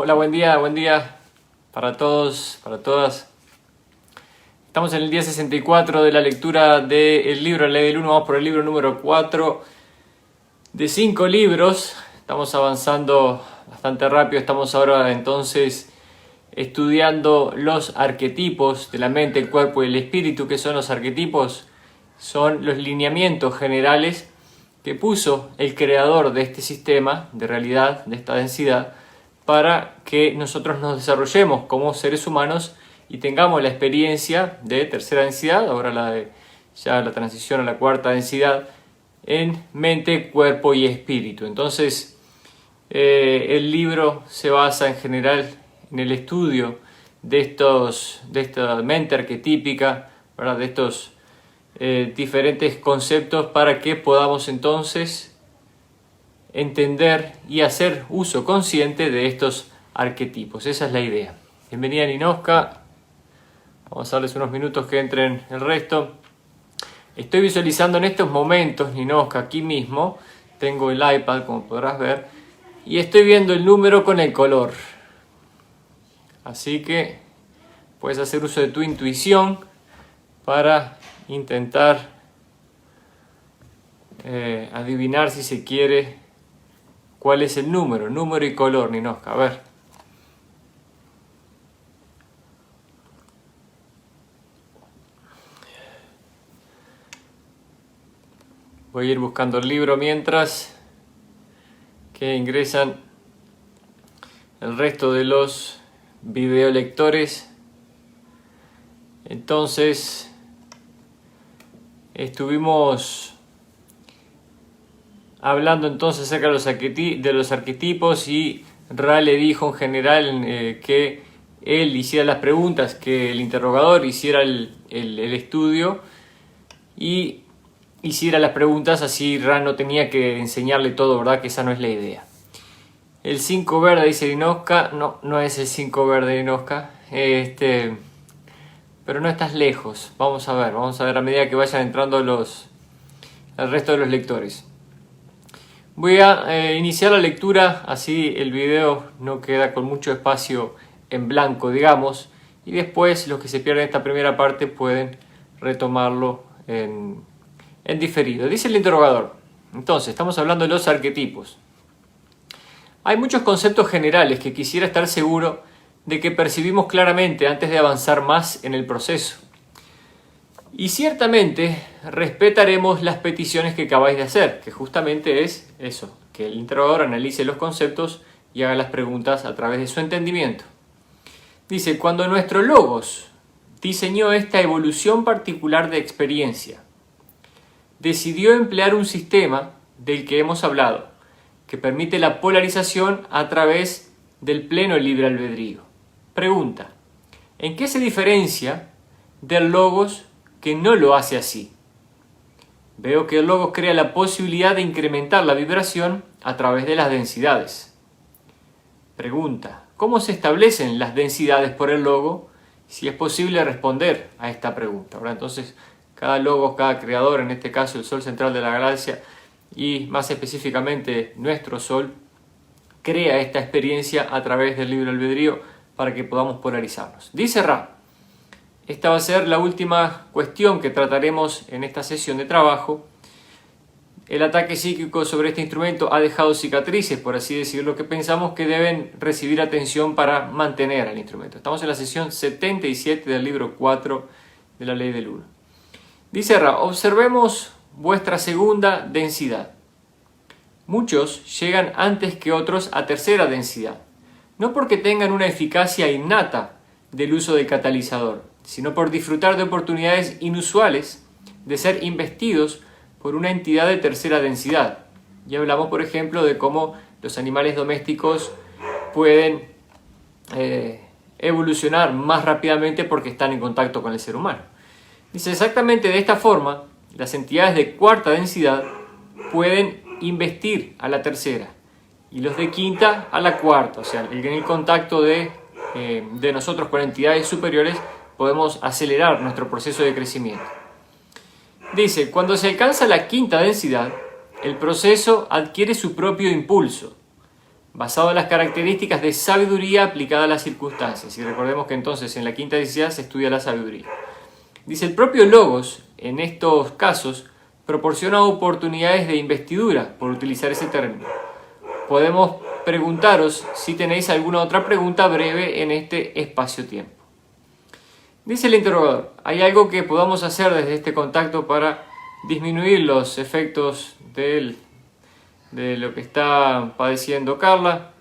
Hola, buen día para todos, para todas. Estamos en el día 64 de la lectura del libro La Ley del Uno. Vamos por el libro número 4 de 5 libros. Estamos avanzando bastante rápido. Estamos ahora entonces estudiando los arquetipos de la mente, el cuerpo y el espíritu. ¿Qué son los arquetipos? Son los lineamientos generales que puso el creador de este sistema de realidad, de esta densidad, para que nosotros nos desarrollemos como seres humanos y tengamos la experiencia de tercera densidad, ahora ya la transición a la cuarta densidad, en mente, cuerpo y espíritu. Entonces, el libro se basa en general en el estudio de esta mente arquetípica, ¿verdad? De estos diferentes conceptos para que podamos entonces entender y hacer uso consciente de estos arquetipos. Esa es la idea. Bienvenida Ninoska. Vamos a darles unos minutos que entren el resto. Estoy visualizando en estos momentos, Ninoska, aquí mismo. Tengo el iPad, como podrás ver, y estoy viendo el número con el color. Así que puedes hacer uso de tu intuición para intentar adivinar, si se quiere, cuál es el número y color, Ninoska. A ver. Voy a ir buscando el libro mientras que ingresan el resto de los videolectores. Entonces, estuvimos hablando entonces acerca de los arquetipos y Ra le dijo en general que él hiciera las preguntas, que el interrogador hiciera el estudio y hiciera las preguntas, así Ra no tenía que enseñarle todo, ¿verdad? Que esa no es la idea. El 5 verde, dice Ninoska. No es el 5 verde, Ninoska. Pero no estás lejos. Vamos a ver a medida que vayan entrando el resto de los lectores. Voy a iniciar la lectura, así el video no queda con mucho espacio en blanco, digamos, y después los que se pierden esta primera parte pueden retomarlo en diferido. Dice el interrogador. Entonces, estamos hablando de los arquetipos. Hay muchos conceptos generales que quisiera estar seguro de que percibimos claramente antes de avanzar más en el proceso. Y ciertamente respetaremos las peticiones que acabáis de hacer, que justamente es eso, que el interrogador analice los conceptos y haga las preguntas a través de su entendimiento. Dice, cuando nuestro logos diseñó esta evolución particular de experiencia, decidió emplear un sistema del que hemos hablado, que permite la polarización a través del pleno libre albedrío. Pregunta, ¿en qué se diferencia del logos que no lo hace así? Veo que el logos crea la posibilidad de incrementar la vibración a través de las densidades. Pregunta, ¿cómo se establecen las densidades por el logo? Si es posible responder a esta pregunta. Ahora, entonces, cada logos, cada creador, en este caso el Sol central de la galaxia y más específicamente nuestro Sol, crea esta experiencia a través del libre albedrío para que podamos polarizarnos. Dice Ra, esta va a ser la última cuestión que trataremos en esta sesión de trabajo. El ataque psíquico sobre este instrumento ha dejado cicatrices, por así decirlo, que pensamos que deben recibir atención para mantener al instrumento. Estamos en la sesión 77 del libro 4 de la Ley del Uno. Dice Ra, observemos vuestra segunda densidad. Muchos llegan antes que otros a tercera densidad, no porque tengan una eficacia innata del uso del catalizador, sino por disfrutar de oportunidades inusuales de ser investidos por una entidad de tercera densidad. Ya hablamos, por ejemplo, de cómo los animales domésticos pueden evolucionar más rápidamente porque están en contacto con el ser humano. Dice, exactamente de esta forma, las entidades de cuarta densidad pueden investir a la tercera y los de quinta a la cuarta. O sea, en el contacto de nosotros con entidades superiores podemos acelerar nuestro proceso de crecimiento. Dice, cuando se alcanza la quinta densidad, el proceso adquiere su propio impulso. basado en las características de sabiduría aplicada a las circunstancias. Y recordemos que entonces en la quinta necesidad se estudia la sabiduría. Dice, el propio logos, en estos casos, proporciona oportunidades de investidura, por utilizar ese término. Podemos preguntaros si tenéis alguna otra pregunta breve en este espacio-tiempo. Dice el interrogador, ¿hay algo que podamos hacer desde este contacto para disminuir los efectos de lo que está padeciendo Carla?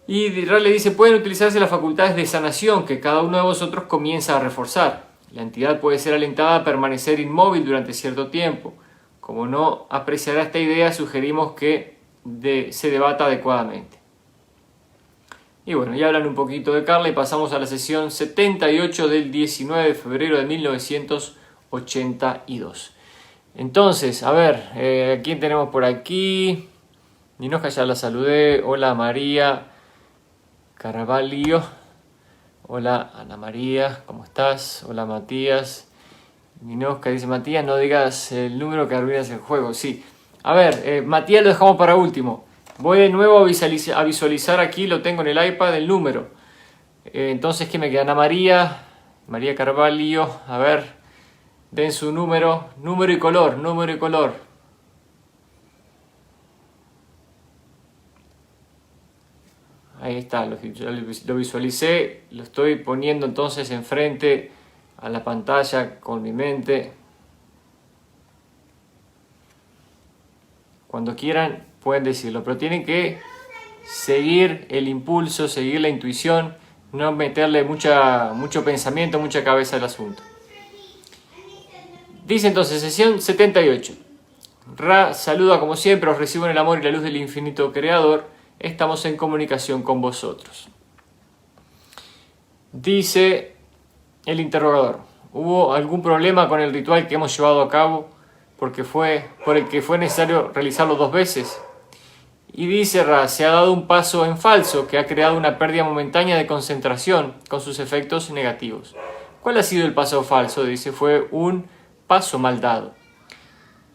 Y Raleigh dice, pueden utilizarse las facultades de sanación que cada uno de vosotros comienza a reforzar. La entidad puede ser alentada a permanecer inmóvil durante cierto tiempo. Como no apreciará esta idea, sugerimos que se debata adecuadamente. Y bueno, ya hablan un poquito de Carla y pasamos a la sesión 78 del 19 de febrero de 1982. Entonces, a ver, ¿quién tenemos por aquí? Ninoja ya la saludé. Hola María Carvalho. Hola Ana María, ¿cómo estás? Hola Matías. Ninoja dice, Matías, no digas el número que arruinas el juego. Sí. A ver, Matías lo dejamos para último. Voy de nuevo a visualizar aquí, lo tengo en el iPad, el número. Entonces, ¿qué me queda? Ana María Carvalho, a ver, den su número y color, número y color. Ahí está, lo visualicé, lo estoy poniendo entonces enfrente a la pantalla con mi mente. Cuando quieran pueden decirlo, pero tienen que seguir el impulso, seguir la intuición, no meterle mucho pensamiento, mucha cabeza al asunto. Dice entonces, sesión 78. Ra saluda como siempre, os recibo en el amor y la luz del infinito creador, estamos en comunicación con vosotros. Dice el interrogador, ¿hubo algún problema con el ritual que hemos llevado a cabo por el que fue necesario realizarlo 2 veces? Y dice Ra, se ha dado un paso en falso que ha creado una pérdida momentánea de concentración con sus efectos negativos. ¿Cuál ha sido el paso falso? Dice, fue un paso mal dado.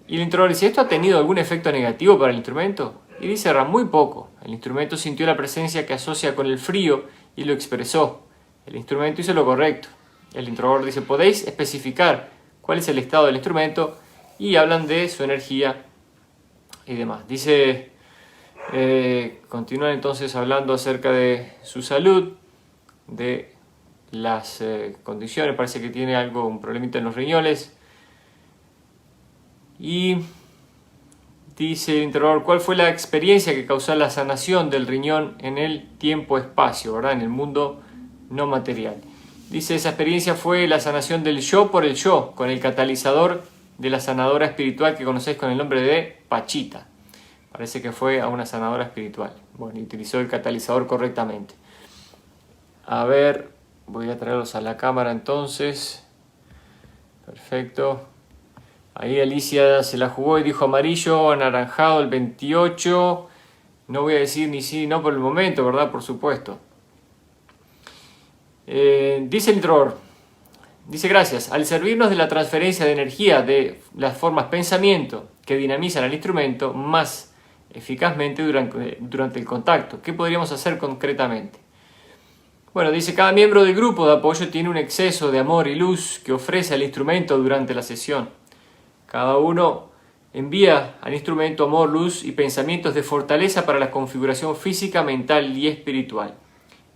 Y el interrogador dice, ¿esto ha tenido algún efecto negativo para el instrumento? Y dice Ra, muy poco. El instrumento sintió la presencia que asocia con el frío y lo expresó. El instrumento hizo lo correcto. El interrogador dice, ¿podéis especificar cuál es el estado del instrumento? Y hablan de su energía y demás. Dice... continúan entonces hablando acerca de su salud, de las condiciones, parece que tiene un problemita en los riñones. Y dice el interrogador, ¿cuál fue la experiencia que causó la sanación del riñón en el tiempo-espacio, ¿verdad? En el mundo no material? Dice, esa experiencia fue la sanación del yo por el yo, con el catalizador de la sanadora espiritual que conocéis con el nombre de Pachita. Parece que fue a una sanadora espiritual. Bueno, y utilizó el catalizador correctamente. A ver, voy a traerlos a la cámara entonces. Perfecto. Ahí Alicia se la jugó y dijo amarillo, anaranjado el 28. No voy a decir ni sí ni no por el momento, ¿verdad? Por supuesto. Dice el interrogador. Dice, gracias. Al servirnos de la transferencia de energía de las formas pensamiento que dinamizan el instrumento, más eficazmente durante el contacto. ¿Qué podríamos hacer concretamente? Bueno, dice, cada miembro del grupo de apoyo tiene un exceso de amor y luz que ofrece al instrumento durante la sesión. Cada uno envía al instrumento amor, luz y pensamientos de fortaleza para la configuración física, mental y espiritual.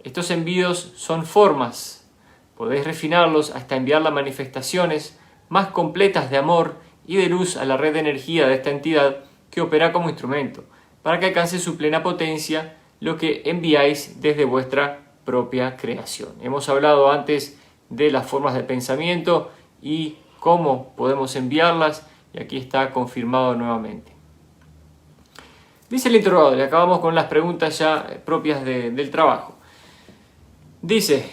Estos envíos son formas. Podéis refinarlos hasta enviar las manifestaciones más completas de amor y de luz a la red de energía de esta entidad que opera como instrumento, para que alcance su plena potencia lo que enviáis desde vuestra propia creación. Hemos hablado antes de las formas de pensamiento y cómo podemos enviarlas, y aquí está confirmado nuevamente. Dice el interrogador, y acabamos con las preguntas ya propias del trabajo. Dice,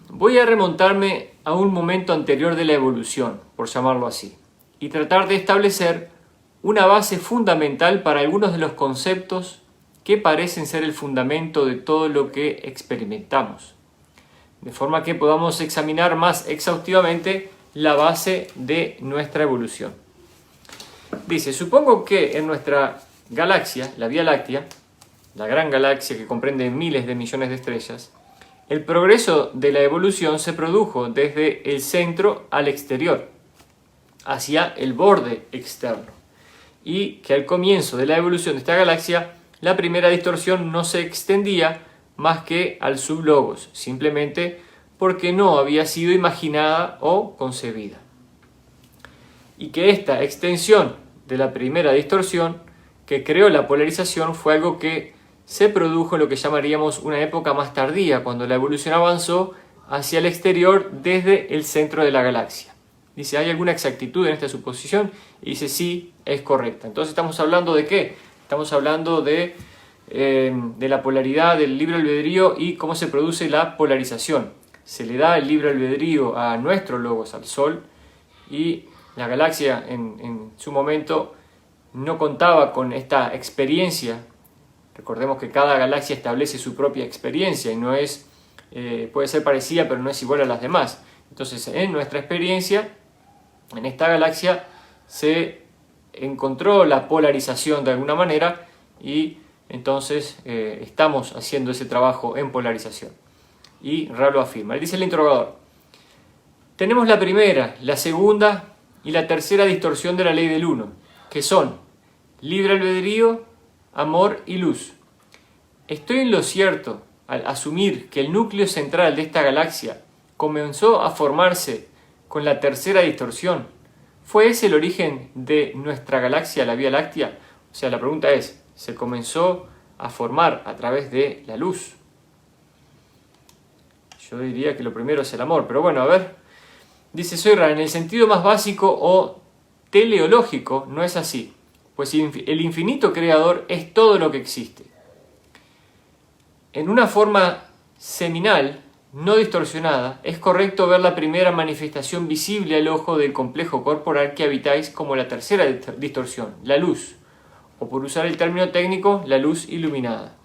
voy a remontarme a un momento anterior de la evolución, por llamarlo así, y tratar de establecer una base fundamental para algunos de los conceptos que parecen ser el fundamento de todo lo que experimentamos, de forma que podamos examinar más exhaustivamente la base de nuestra evolución. Dice, supongo que en nuestra galaxia, la Vía Láctea, la gran galaxia que comprende miles de millones de estrellas, el progreso de la evolución se produjo desde el centro al exterior, hacia el borde externo, y que al comienzo de la evolución de esta galaxia, la primera distorsión no se extendía más que al sublogos, simplemente porque no había sido imaginada o concebida. Y que esta extensión de la primera distorsión que creó la polarización fue algo que se produjo en lo que llamaríamos una época más tardía, cuando la evolución avanzó hacia el exterior desde el centro de la galaxia. Dice, ¿hay alguna exactitud en esta suposición? Y dice, sí, es correcta. Entonces, ¿estamos hablando de qué? Estamos hablando de la polaridad, del libre albedrío y cómo se produce la polarización. Se le da el libre albedrío a nuestro logos, al Sol, y la galaxia en su momento no contaba con esta experiencia. Recordemos que cada galaxia establece su propia experiencia y no es, puede ser parecida, pero no es igual a las demás. Entonces, en nuestra experiencia, en esta galaxia, se encontró la polarización de alguna manera y entonces estamos haciendo ese trabajo en polarización. Y Ra lo afirma. Él dice el interrogador: tenemos la primera, la segunda y la tercera distorsión de la ley del uno, que son libre albedrío, amor y luz. ¿Estoy en lo cierto al asumir que el núcleo central de esta galaxia comenzó a formarse con la tercera distorsión? ¿Fue ese el origen de nuestra galaxia, la Vía Láctea? O sea, la pregunta es, ¿se comenzó a formar a través de la luz? Yo diría que lo primero es el amor, pero bueno, a ver. Dice Soyra, en el sentido más básico o teleológico no es así, pues el infinito creador es todo lo que existe. En una forma seminal, no distorsionada, es correcto ver la primera manifestación visible al ojo del complejo corporal que habitáis como la tercera distorsión, la luz, o por usar el término técnico, la luz iluminada.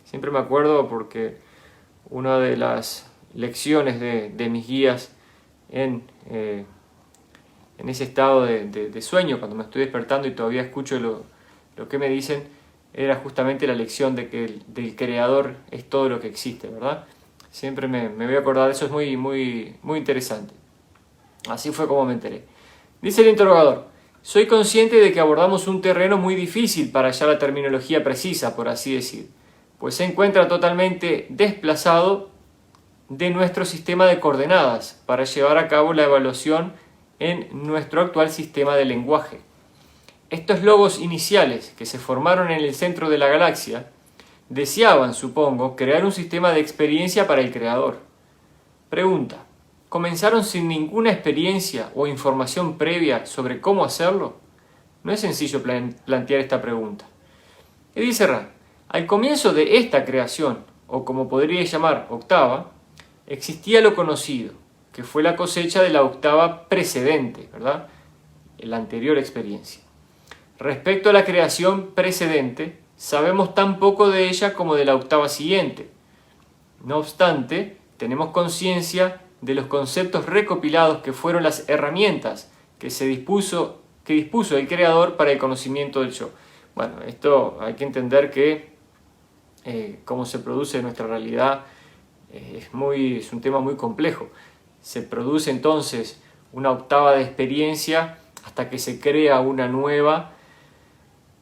Siempre me acuerdo porque una de las lecciones de mis guías en ese estado de sueño, cuando me estoy despertando y todavía escucho lo que me dicen, era justamente la lección de que del creador es todo lo que existe, ¿verdad? Siempre me voy a acordar de eso, es muy, muy, muy interesante. Así fue como me enteré. Dice el interrogador: soy consciente de que abordamos un terreno muy difícil para hallar la terminología precisa, por así decir, pues se encuentra totalmente desplazado de nuestro sistema de coordenadas para llevar a cabo la evaluación en nuestro actual sistema de lenguaje. Estos logos iniciales que se formaron en el centro de la galaxia deseaban, supongo, crear un sistema de experiencia para el creador. Pregunta: ¿comenzaron sin ninguna experiencia o información previa sobre cómo hacerlo? No es sencillo plantear esta pregunta. Y dice Ra: al comienzo de esta creación, o como podría llamar octava, existía lo conocido, que fue la cosecha de la octava precedente, ¿verdad? La anterior experiencia. Respecto a la creación precedente, sabemos tan poco de ella como de la octava siguiente. No obstante, tenemos conciencia de los conceptos recopilados que fueron las herramientas que dispuso el creador para el conocimiento del yo. Bueno, esto hay que entender que cómo se produce nuestra realidad es un tema muy complejo. Se produce entonces una octava de experiencia hasta que se crea una nueva,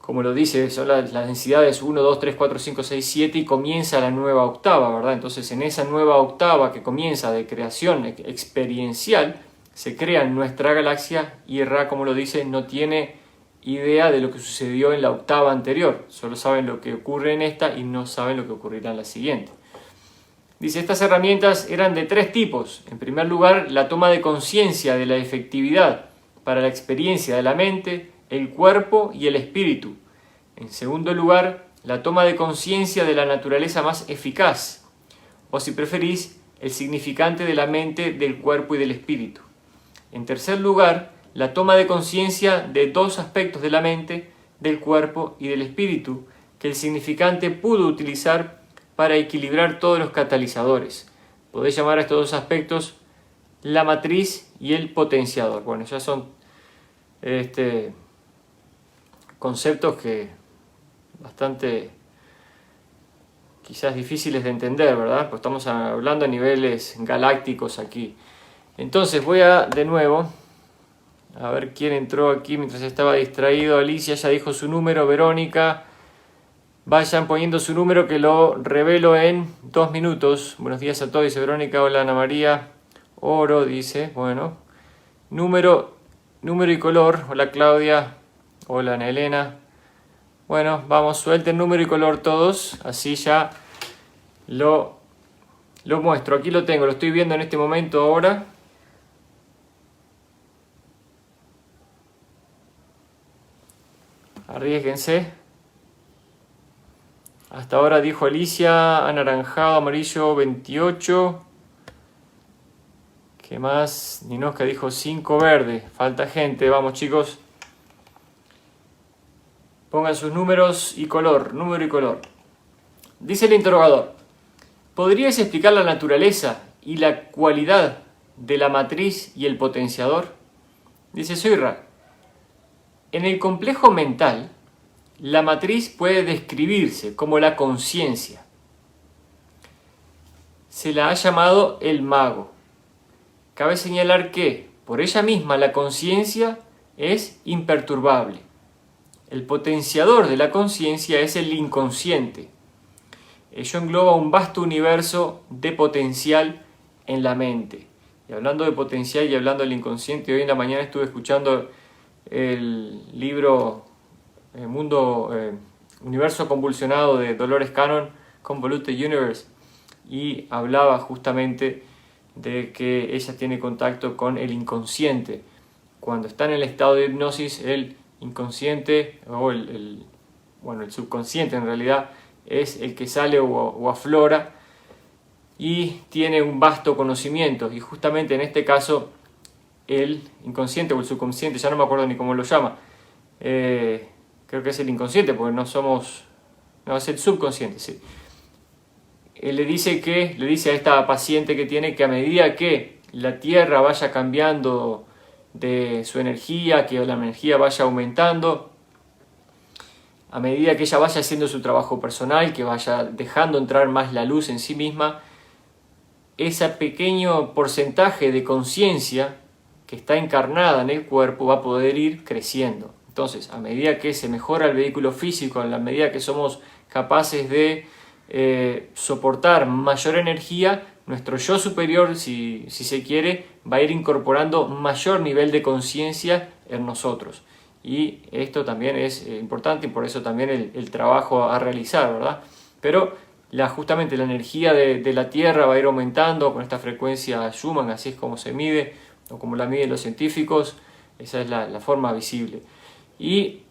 como lo dice, son las densidades 1, 2, 3, 4, 5, 6, 7 y comienza la nueva octava, ¿verdad? Entonces en esa nueva octava que comienza de creación experiencial, se crea nuestra galaxia y Ra, como lo dice, no tiene idea de lo que sucedió en la octava anterior, solo saben lo que ocurre en esta y no saben lo que ocurrirá en la siguiente. Dice, estas herramientas eran de tres tipos. En primer lugar, la toma de conciencia de la efectividad para la experiencia de la mente, el cuerpo y el espíritu. En segundo lugar, la toma de conciencia de la naturaleza más eficaz, o si preferís, el significante de la mente, del cuerpo y del espíritu. En tercer lugar, la toma de conciencia de dos aspectos de la mente, del cuerpo y del espíritu, que el significante pudo utilizar para equilibrar todos los catalizadores. Podéis llamar a estos dos aspectos la matriz y el potenciador. Bueno, ya son conceptos que bastante quizás difíciles de entender, ¿verdad? Pues estamos hablando a niveles galácticos aquí. Entonces voy de nuevo, a ver quién entró aquí mientras estaba distraído. Alicia ya dijo su número, Verónica. Vayan poniendo su número que lo revelo en 2 minutos. Buenos días a todos, dice Verónica. Hola Ana María. Oro, dice. Bueno. Número y color. Hola Claudia. Hola Ana Elena. Bueno, vamos, suelten número y color todos. Así ya lo muestro. Aquí lo tengo, lo estoy viendo en este momento ahora. Arriésguense. Hasta ahora dijo Alicia, anaranjado, amarillo, 28. ¿Qué más? Ninoska dijo 5 verde. Falta gente, vamos chicos. Pongan sus números y color, número y color. Dice el interrogador, ¿podrías explicar la naturaleza y la cualidad de la matriz y el potenciador? Dice Soyra, en el complejo mental, la matriz puede describirse como la conciencia. Se la ha llamado el mago. Cabe señalar que, por ella misma, la conciencia es imperturbable. El potenciador de la conciencia es el inconsciente. Ello engloba un vasto universo de potencial en la mente. Y hablando de potencial y hablando del inconsciente, hoy en la mañana estuve escuchando el libro Universo Convulsionado de Dolores Cannon, Convoluted Universe, y hablaba justamente de que ella tiene contacto con el inconsciente. Cuando está en el estado de hipnosis, el inconsciente o el subconsciente en realidad es el que sale o aflora y tiene un vasto conocimiento, y justamente en este caso el inconsciente o el subconsciente, ya no me acuerdo ni cómo lo llama, creo que es el inconsciente porque es el subconsciente, sí. Le dice a esta paciente que tiene que a medida que la Tierra vaya cambiando de su energía, que la energía vaya aumentando, a medida que ella vaya haciendo su trabajo personal, que vaya dejando entrar más la luz en sí misma, ese pequeño porcentaje de conciencia que está encarnada en el cuerpo va a poder ir creciendo. Entonces, a medida que se mejora el vehículo físico, a la medida que somos capaces de soportar mayor energía, nuestro yo superior, si se quiere, va a ir incorporando mayor nivel de conciencia en nosotros. Y esto también es importante y por eso también el trabajo a realizar, ¿verdad? Pero justamente la energía de la Tierra va a ir aumentando con esta frecuencia Schumann, así es como se mide, o como la miden los científicos, esa es la forma visible. Y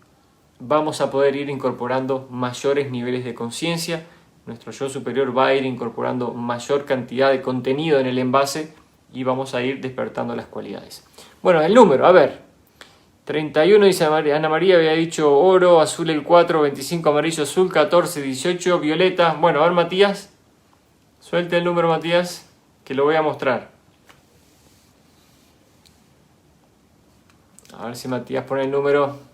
vamos a poder ir incorporando mayores niveles de conciencia, nuestro yo superior va a ir incorporando mayor cantidad de contenido en el envase y vamos a ir despertando las cualidades. Bueno, el número, a ver, 31 dice Ana María, había dicho oro, azul el 4, 25 amarillo, azul, 14, 18, violeta. Bueno, a ver Matías, suelte el número Matías, que lo voy a mostrar. A ver si Matías pone el número.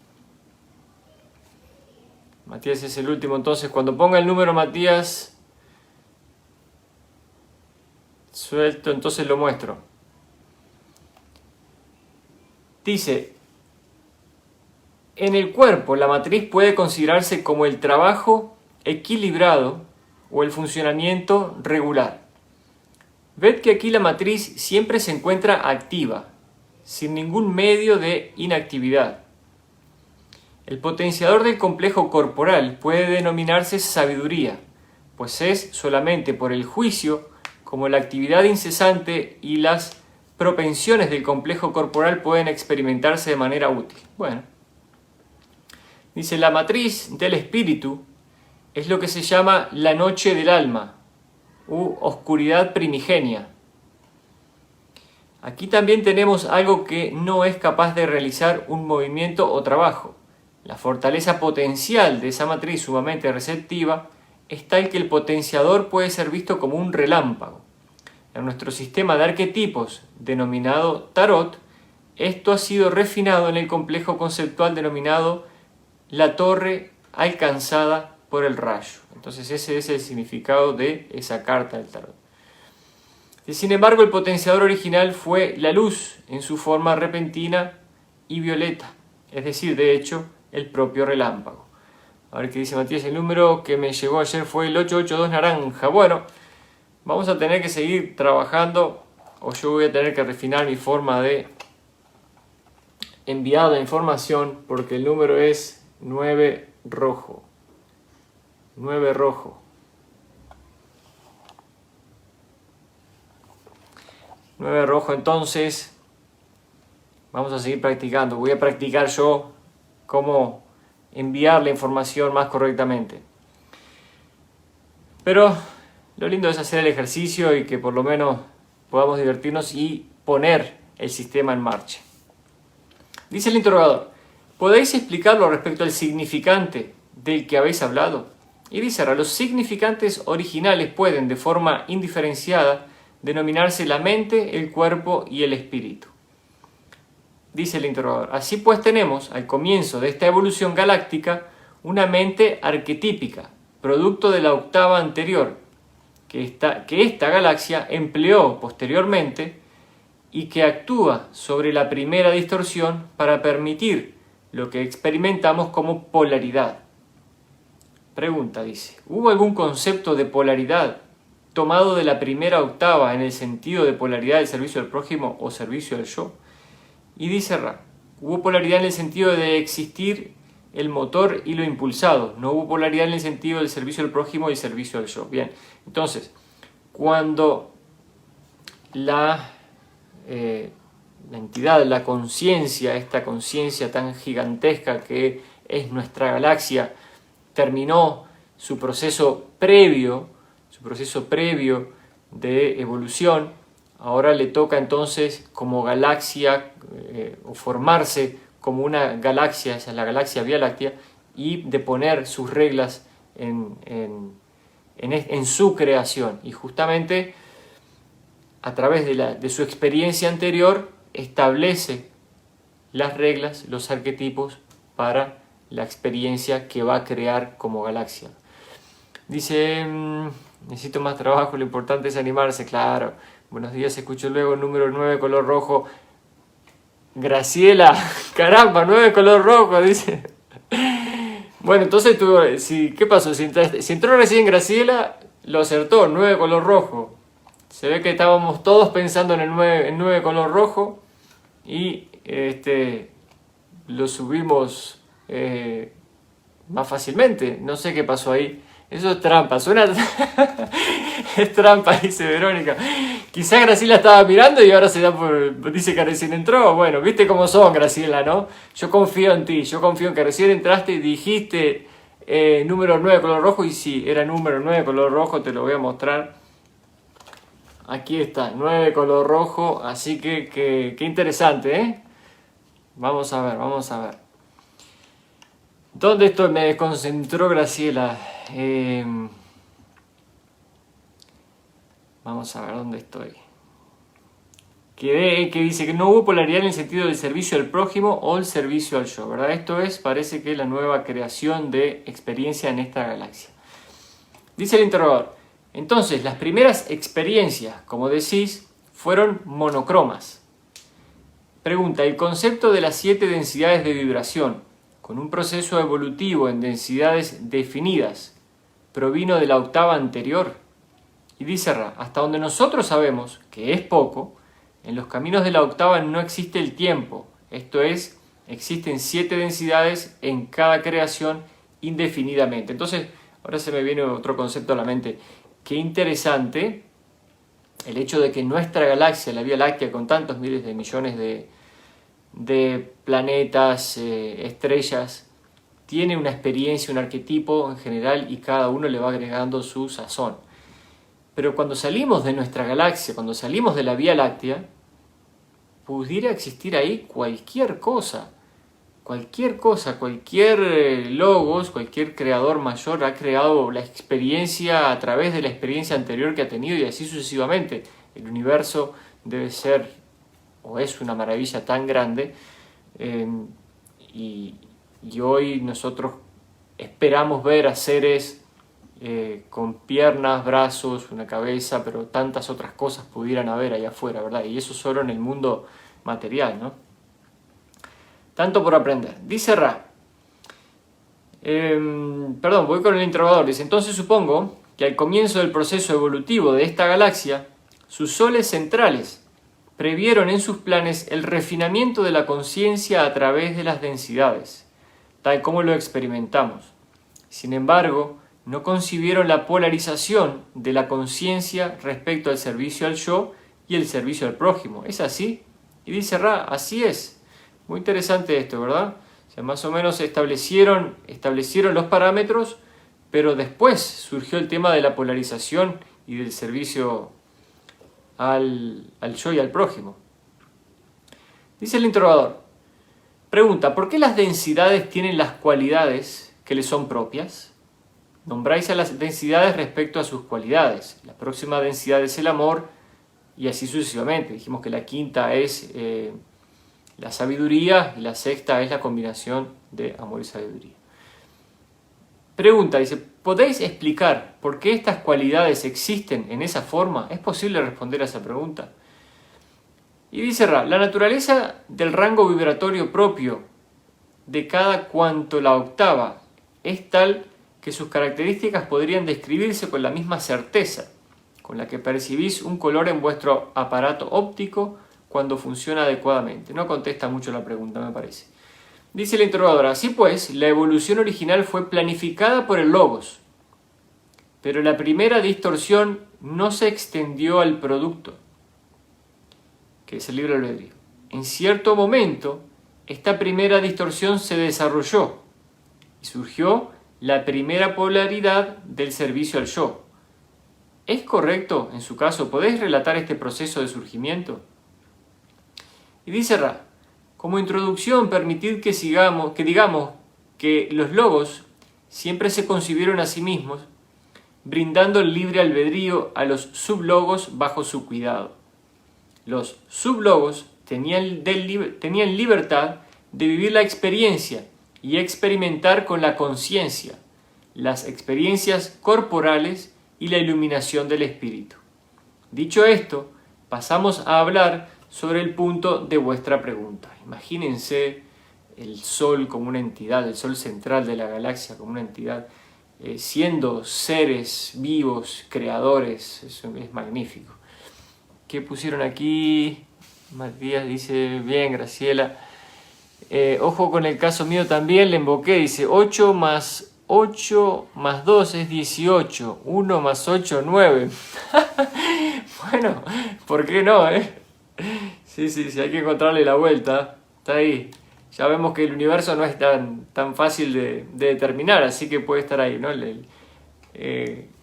Matías es el último, entonces cuando ponga el número Matías, suelto, entonces lo muestro. Dice, en el cuerpo la matriz puede considerarse como el trabajo equilibrado o el funcionamiento regular. Ved que aquí la matriz siempre se encuentra activa, sin ningún medio de inactividad. El potenciador del complejo corporal puede denominarse sabiduría, pues es solamente por el juicio como la actividad incesante y las propensiones del complejo corporal pueden experimentarse de manera útil. Bueno, dice, la matriz del espíritu es lo que se llama la noche del alma, u oscuridad primigenia. Aquí también tenemos algo que no es capaz de realizar un movimiento o trabajo. La fortaleza potencial de esa matriz sumamente receptiva es tal que el potenciador puede ser visto como un relámpago. En nuestro sistema de arquetipos, denominado Tarot, esto ha sido refinado en el complejo conceptual denominado la torre alcanzada por el rayo. Entonces ese es el significado de esa carta del tarot. Y sin embargo, el potenciador original fue la luz en su forma repentina y violeta, es decir, de hecho, el propio relámpago. A ver qué dice Matías, el número que me llegó ayer fue el 882 naranja. Bueno, vamos a tener que seguir trabajando, o yo voy a tener que refinar mi forma de enviar la información, porque el número es 9 rojo. 9 rojo. 9 rojo, entonces vamos a seguir practicando. Voy a practicar yo cómo enviar la información más correctamente. Pero lo lindo es hacer el ejercicio y que por lo menos podamos divertirnos y poner el sistema en marcha. Dice el interrogador, ¿podéis explicarlo respecto al significante del que habéis hablado? Y dice, los significantes originales pueden, de forma indiferenciada, denominarse la mente, el cuerpo y el espíritu. Dice el interrogador, así pues tenemos, al comienzo de esta evolución galáctica, una mente arquetípica, producto de la octava anterior, que esta galaxia empleó posteriormente y que actúa sobre la primera distorsión para permitir lo que experimentamos como polaridad. Pregunta, dice, ¿hubo algún concepto de polaridad tomado de la primera octava en el sentido de polaridad del servicio al prójimo o servicio al yo? Y dice Ra, hubo polaridad en el sentido de existir el motor y lo impulsado, no hubo polaridad en el sentido del servicio al prójimo y el servicio al yo. Bien, entonces, cuando la entidad, la conciencia, esta conciencia tan gigantesca que es nuestra galaxia, terminó su proceso previo de evolución, ahora le toca entonces como galaxia o formarse como una galaxia, esa es la galaxia Vía Láctea, y de poner sus reglas en su creación. Y justamente a través de su experiencia anterior establece las reglas, los arquetipos para la experiencia que va a crear como galaxia. Dice, necesito más trabajo, lo importante es animarse, claro. Buenos días, escucho luego número 9, color rojo. Graciela, caramba, 9 color rojo, dice. Bueno, entonces tú, ¿qué pasó? Si entró recién Graciela, lo acertó, 9 color rojo. Se ve que estábamos todos pensando en el 9 color rojo y lo subimos más fácilmente. No sé qué pasó ahí. Eso es trampa, suena... es trampa, dice Verónica. Quizá Graciela estaba mirando y ahora se da dice que recién entró. Bueno, viste cómo son, Graciela, ¿no? Yo confío en ti, yo confío en que recién entraste y dijiste número 9 color rojo. Y sí, era número 9 color rojo, te lo voy a mostrar. Aquí está, 9 color rojo, así que qué interesante, ¿eh? Vamos a ver. ¿Dónde estoy? Me desconcentró Graciela. Vamos a ver dónde estoy. Que dice que no hubo polaridad en el sentido del servicio al prójimo o el servicio al yo, ¿verdad? Esto parece que la nueva creación de experiencia en esta galaxia. Dice el interrogador, entonces las primeras experiencias, como decís, fueron monocromas. Pregunta, el concepto de las 7 densidades de vibración, con un proceso evolutivo en densidades definidas, provino de la octava anterior. Y dice Ra, hasta donde nosotros sabemos, que es poco, en los caminos de la octava no existe el tiempo, esto es, existen 7 densidades en cada creación indefinidamente. Entonces, ahora se me viene otro concepto a la mente. Qué interesante el hecho de que nuestra galaxia, la Vía Láctea, con tantos miles de millones de planetas, estrellas, tiene una experiencia, un arquetipo en general y cada uno le va agregando su sazón. Pero cuando salimos de nuestra galaxia, cuando salimos de la Vía Láctea, pudiera existir ahí cualquier cosa, cualquier logos, cualquier creador mayor ha creado la experiencia a través de la experiencia anterior que ha tenido y así sucesivamente. El universo debe ser o es una maravilla tan grande y hoy nosotros esperamos ver a seres con piernas, brazos, una cabeza, pero tantas otras cosas pudieran haber allá afuera, ¿verdad? Y eso solo en el mundo material, ¿no? Tanto por aprender. Dice Ra, perdón, voy con el interrogador. Dice, entonces supongo que al comienzo del proceso evolutivo de esta galaxia, sus soles centrales previeron en sus planes el refinamiento de la conciencia a través de las densidades, tal como lo experimentamos. Sin embargo, no concibieron la polarización de la conciencia respecto al servicio al yo y el servicio al prójimo. ¿Es así? Y dice Ra, así es. Muy interesante esto, ¿verdad? O sea, más o menos establecieron los parámetros, pero después surgió el tema de la polarización y del servicio al yo y al prójimo. Dice el interrogador, pregunta, ¿por qué las densidades tienen las cualidades que les son propias? Nombráis a las densidades respecto a sus cualidades. La próxima densidad es el amor y así sucesivamente. Dijimos que la quinta es la sabiduría y la sexta es la combinación de amor y sabiduría. Pregunta, dice, ¿podéis explicar por qué estas cualidades existen en esa forma? ¿Es posible responder a esa pregunta? Y dice Ra, la naturaleza del rango vibratorio propio de cada cuanto la octava es tal que sus características podrían describirse con la misma certeza con la que percibís un color en vuestro aparato óptico cuando funciona adecuadamente. No contesta mucho la pregunta, me parece. Dice la interrogadora, así pues, la evolución original fue planificada por el Logos, pero la primera distorsión no se extendió al producto, que es el libre albedrío. En cierto momento, esta primera distorsión se desarrolló y surgió la primera polaridad del servicio al yo. ¿Es correcto, en su caso? ¿Podéis relatar este proceso de surgimiento? Y dice Ra, como introducción, permitid que digamos que los logos siempre se concibieron a sí mismos, brindando el libre albedrío a los sublogos bajo su cuidado. Los sublogos tenían libertad de vivir la experiencia y experimentar con la conciencia las experiencias corporales y la iluminación del espíritu. Dicho esto, pasamos a hablar sobre el punto de vuestra pregunta. Imagínense el Sol como una entidad, el Sol central de la galaxia como una entidad, siendo seres vivos, creadores. Eso es magnífico. ¿Qué pusieron aquí? Matías dice, bien, Graciela. Ojo con el caso mío también, le invoqué, dice 8 más 8 más 2 es 18, 1 más 8, 9. Bueno, ¿por qué no, Sí, hay que encontrarle la vuelta, está ahí. Ya vemos que el universo no es tan fácil de determinar, así que puede estar ahí, ¿no?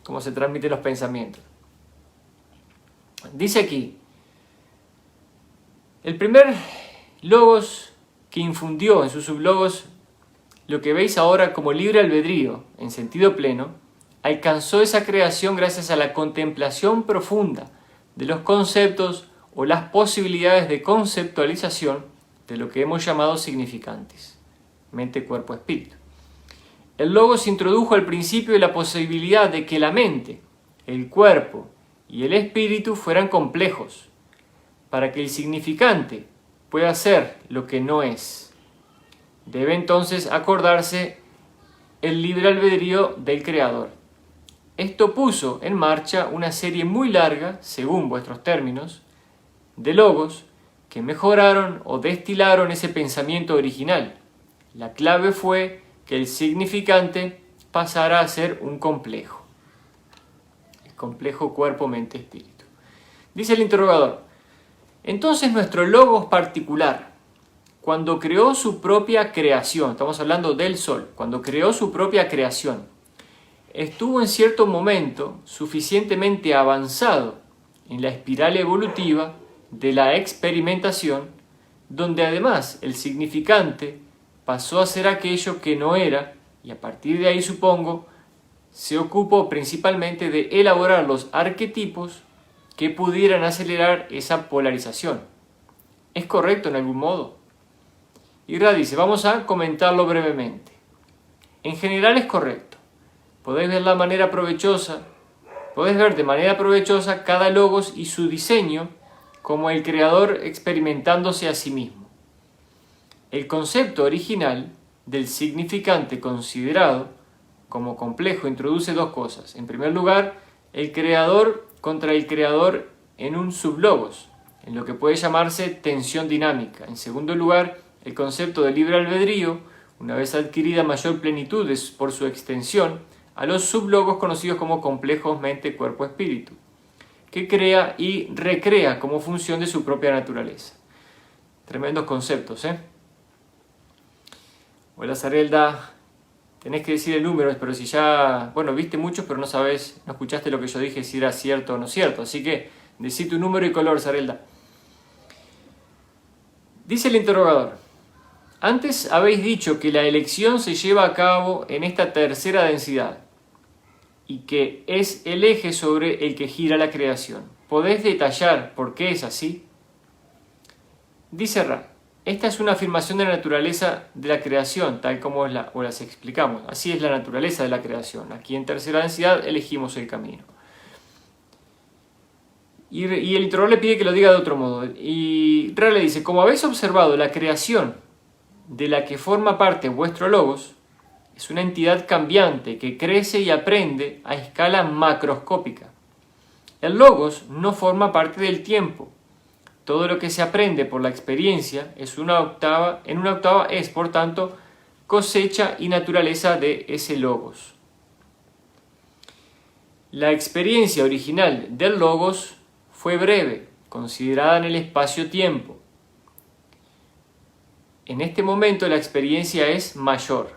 Cómo se transmiten los pensamientos. Dice aquí, el primer logos que infundió en sus sublogos lo que veis ahora como libre albedrío, en sentido pleno, alcanzó esa creación gracias a la contemplación profunda de los conceptos o las posibilidades de conceptualización de lo que hemos llamado significantes, mente, cuerpo, espíritu. El logos introdujo al principio la posibilidad de que la mente, el cuerpo y el espíritu fueran complejos, para que el significante pueda ser lo que no es. Debe entonces acordarse el libre albedrío del Creador. Esto puso en marcha una serie muy larga, según vuestros términos, de logos que mejoraron o destilaron ese pensamiento original. La clave fue que el significante pasara a ser un complejo. El complejo cuerpo, mente, espíritu. Dice el interrogador, entonces nuestro logos particular, cuando creó su propia creación, estamos hablando del Sol, cuando creó su propia creación, estuvo en cierto momento suficientemente avanzado en la espiral evolutiva de la experimentación, donde además el significante pasó a ser aquello que no era, y a partir de ahí supongo, se ocupó principalmente de elaborar los arquetipos que pudieran acelerar esa polarización. ¿Es correcto en algún modo? Y Ra dice, vamos a comentarlo brevemente. En general es correcto. Podés ver de manera provechosa cada logos y su diseño como el creador experimentándose a sí mismo. El concepto original del significante considerado como complejo introduce dos cosas. En primer lugar, el creador contra el creador en un sublogos, en lo que puede llamarse tensión dinámica. En segundo lugar, el concepto de libre albedrío, una vez adquirida mayor plenitud por su extensión, a los sublogos conocidos como complejos mente, cuerpo, espíritu, que crea y recrea como función de su propia naturaleza. Tremendos conceptos, ¿eh? Hola Sarelda, tenés que decir el número, pero si ya, viste muchos, pero no escuchaste lo que yo dije, si era cierto o no cierto, así que decí tu número y color, Sarelda. Dice el interrogador: antes habéis dicho que la elección se lleva a cabo en esta tercera densidad y que es el eje sobre el que gira la creación. ¿Podés detallar por qué es así? Dice Ra: esta es una afirmación de la naturaleza de la creación, tal como las explicamos. Así es la naturaleza de la creación. Aquí en tercera densidad elegimos el camino. Y el interrogador le pide que lo diga de otro modo. Y Ra le dice: como habéis observado, la creación de la que forma parte vuestro logos es una entidad cambiante que crece y aprende a escala macroscópica. El logos no forma parte del tiempo. Todo lo que se aprende por la experiencia en una octava es, por tanto, cosecha y naturaleza de ese logos. La experiencia original del logos fue breve, considerada en el espacio-tiempo. En este momento la experiencia es mayor.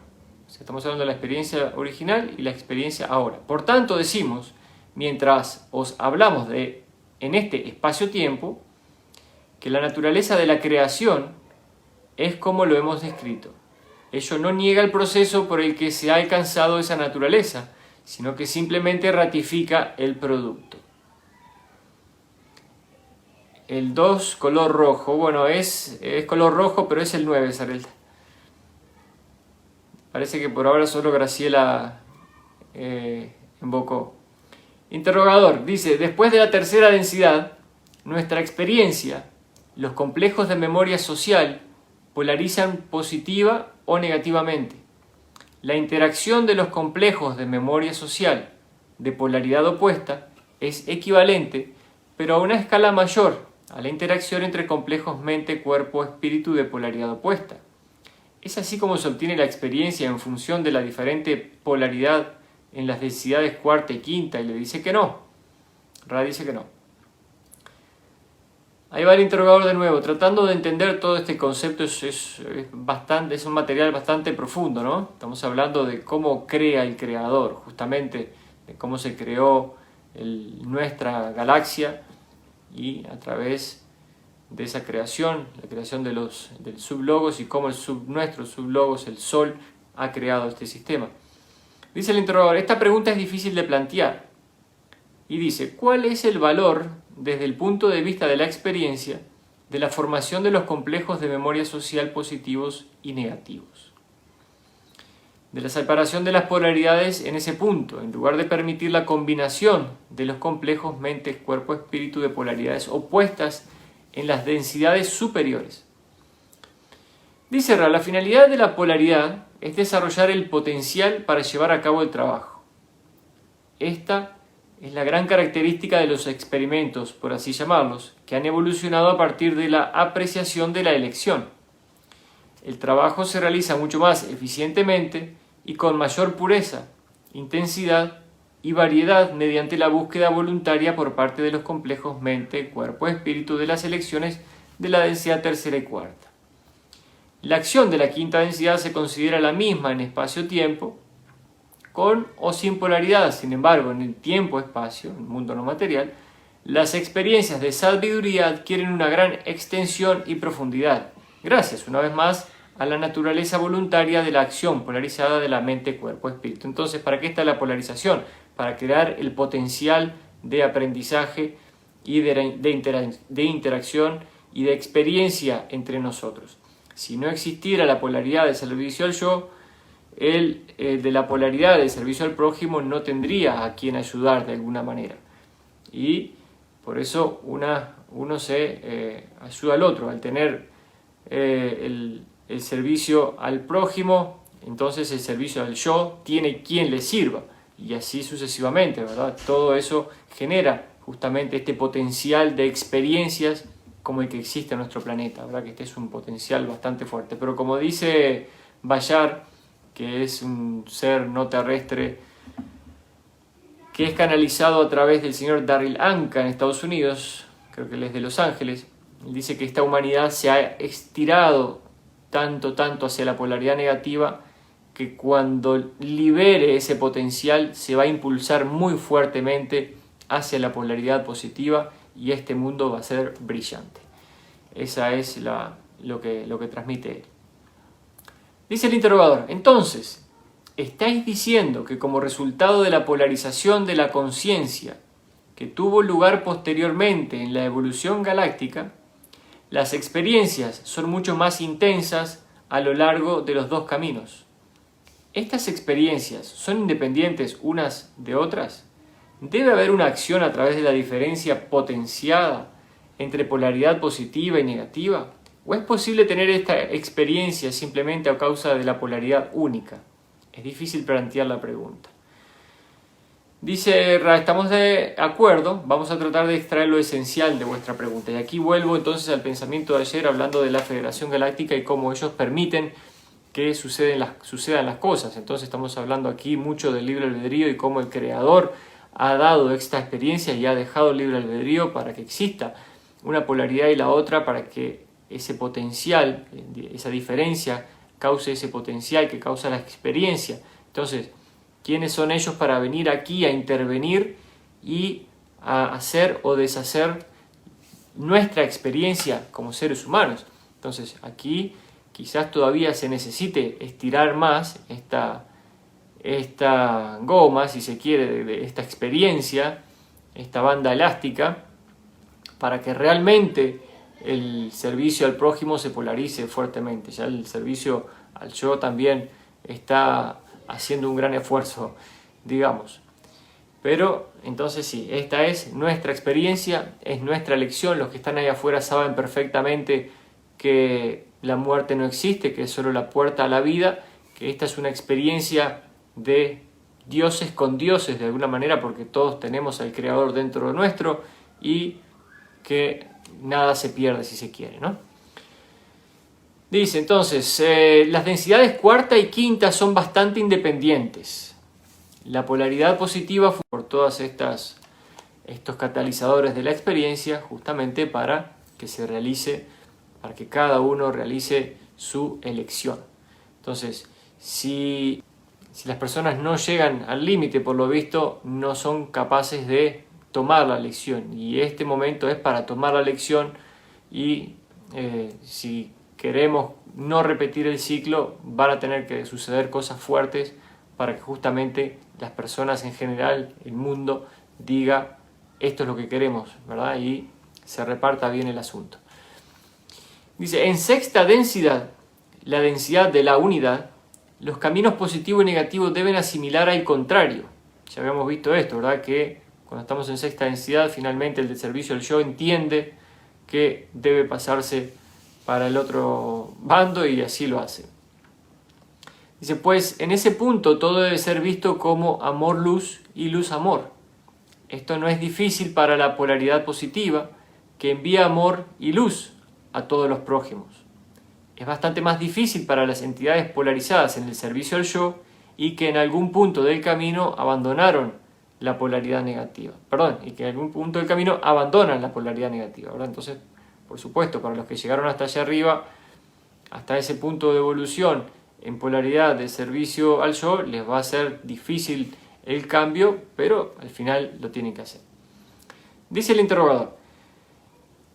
Estamos hablando de la experiencia original y la experiencia ahora. Por tanto, decimos, mientras os hablamos en este espacio-tiempo, que la naturaleza de la creación es como lo hemos descrito. Ello no niega el proceso por el que se ha alcanzado esa naturaleza, sino que simplemente ratifica el producto. El 2, color rojo. Es color rojo, pero es el 9, Sarelda. Parece que por ahora solo Graciela invocó. Interrogador, dice: después de la tercera densidad, nuestra experiencia, los complejos de memoria social, polarizan positiva o negativamente. La interacción de los complejos de memoria social de polaridad opuesta es equivalente, pero a una escala mayor, a la interacción entre complejos mente, cuerpo, espíritu de polaridad opuesta. ¿Es así como se obtiene la experiencia en función de la diferente polaridad en las densidades cuarta y quinta? Y le dice que no. Ra dice que no. Ahí va el interrogador de nuevo, tratando de entender todo este concepto. Es un material bastante profundo, ¿no? Estamos hablando de cómo crea el creador, justamente de cómo se creó nuestra galaxia, y a través de esa creación, la creación del sublogos, y cómo nuestro sublogos, el Sol, ha creado este sistema. Dice el interrogador: esta pregunta es difícil de plantear. Y dice: ¿cuál es el valor, desde el punto de vista de la experiencia, de la formación de los complejos de memoria social positivos y negativos? De la separación de las polaridades en ese punto, en lugar de permitir la combinación de los complejos mente, cuerpo, espíritu de polaridades opuestas en las densidades superiores. Dice Ra: la finalidad de la polaridad es desarrollar el potencial para llevar a cabo el trabajo. Esta es la gran característica de los experimentos, por así llamarlos, que han evolucionado a partir de la apreciación de la elección. El trabajo se realiza mucho más eficientemente y con mayor pureza, intensidad y variedad mediante la búsqueda voluntaria por parte de los complejos mente, cuerpo, espíritu de las elecciones de la densidad tercera y cuarta. La acción de la quinta densidad se considera la misma en espacio-tiempo, con o sin polaridad. Sin embargo, en el tiempo-espacio, en el mundo no material, las experiencias de sabiduría adquieren una gran extensión y profundidad, gracias, una vez más, a la naturaleza voluntaria de la acción polarizada de la mente, cuerpo, espíritu. Entonces, ¿para qué está la polarización? Para crear el potencial de aprendizaje y de interacción y de experiencia entre nosotros. Si no existiera la polaridad de servicio al yo, el de la polaridad del servicio al prójimo no tendría a quien ayudar de alguna manera. Y por eso uno se ayuda al otro. Al tener el servicio al prójimo, entonces el servicio al yo tiene quien le sirva. Y así sucesivamente, ¿verdad? Todo eso genera justamente este potencial de experiencias como el que existe en nuestro planeta, ¿verdad? Que este es un potencial bastante fuerte. Pero como dice Bashar, que es un ser no terrestre que es canalizado a través del señor Darryl Anka en Estados Unidos, creo que él es de Los Ángeles, él dice que esta humanidad se ha estirado tanto hacia la polaridad negativa que cuando libere ese potencial se va a impulsar muy fuertemente hacia la polaridad positiva y este mundo va a ser brillante. Esa es lo que transmite él. Dice el interrogador, entonces, ¿estáis diciendo que como resultado de la polarización de la conciencia que tuvo lugar posteriormente en la evolución galáctica, las experiencias son mucho más intensas a lo largo de los dos caminos? ¿Estas experiencias son independientes unas de otras? ¿Debe haber una acción a través de la diferencia potenciada entre polaridad positiva y negativa? ¿O es posible tener esta experiencia simplemente a causa de la polaridad única? Es difícil plantear la pregunta. Dice Ra, estamos de acuerdo, vamos a tratar de extraer lo esencial de vuestra pregunta. Y aquí vuelvo entonces al pensamiento de ayer hablando de la Federación Galáctica y cómo ellos permiten que sucedan las cosas. Entonces estamos hablando aquí mucho del libre albedrío y cómo el Creador ha dado esta experiencia y ha dejado el libre albedrío para que exista una polaridad y la otra, para que ese potencial, esa diferencia, cause ese potencial que causa la experiencia. Entonces, ¿quiénes son ellos para venir aquí a intervenir y a hacer o deshacer nuestra experiencia como seres humanos? Entonces, aquí quizás todavía se necesite estirar más esta goma, si se quiere, de esta experiencia, esta banda elástica, para que realmente el servicio al prójimo se polarice fuertemente. Ya el servicio al yo también está haciendo un gran esfuerzo, digamos. Pero entonces sí, esta es nuestra experiencia, es nuestra elección. Los que están ahí afuera saben perfectamente que la muerte no existe, que es solo la puerta a la vida, que esta es una experiencia de dioses con dioses de alguna manera, porque todos tenemos al Creador dentro de nuestro y que nada se pierde si se quiere, ¿no? Dice entonces, las densidades cuarta y quinta son bastante independientes. La polaridad positiva fue por todos estos catalizadores de la experiencia, justamente para que se realice, para que cada uno realice su elección. Entonces, si las personas no llegan al límite, por lo visto, no son capaces de tomar la lección. Y este momento es para tomar la lección y si queremos no repetir el ciclo, van a tener que suceder cosas fuertes para que justamente las personas en general, el mundo, diga esto es lo que queremos, ¿verdad? Y se reparta bien el asunto. Dice, en sexta densidad, la densidad de la unidad, los caminos positivo y negativo deben asimilar al contrario. Ya habíamos visto esto, ¿verdad? Que cuando estamos en sexta densidad, finalmente el de servicio al yo entiende que debe pasarse para el otro bando y así lo hace. Dice, pues en ese punto todo debe ser visto como amor-luz y luz-amor. Esto no es difícil para la polaridad positiva, que envía amor y luz a todos los prójimos. Es bastante más difícil para las entidades polarizadas en el servicio al yo y que en algún punto del camino abandonaron la polaridad negativa. Y que en algún punto del camino abandonan la polaridad negativa, ¿verdad? Entonces, por supuesto, para los que llegaron hasta allá arriba, hasta ese punto de evolución en polaridad de servicio al yo, les va a ser difícil el cambio, pero al final lo tienen que hacer. Dice el interrogador,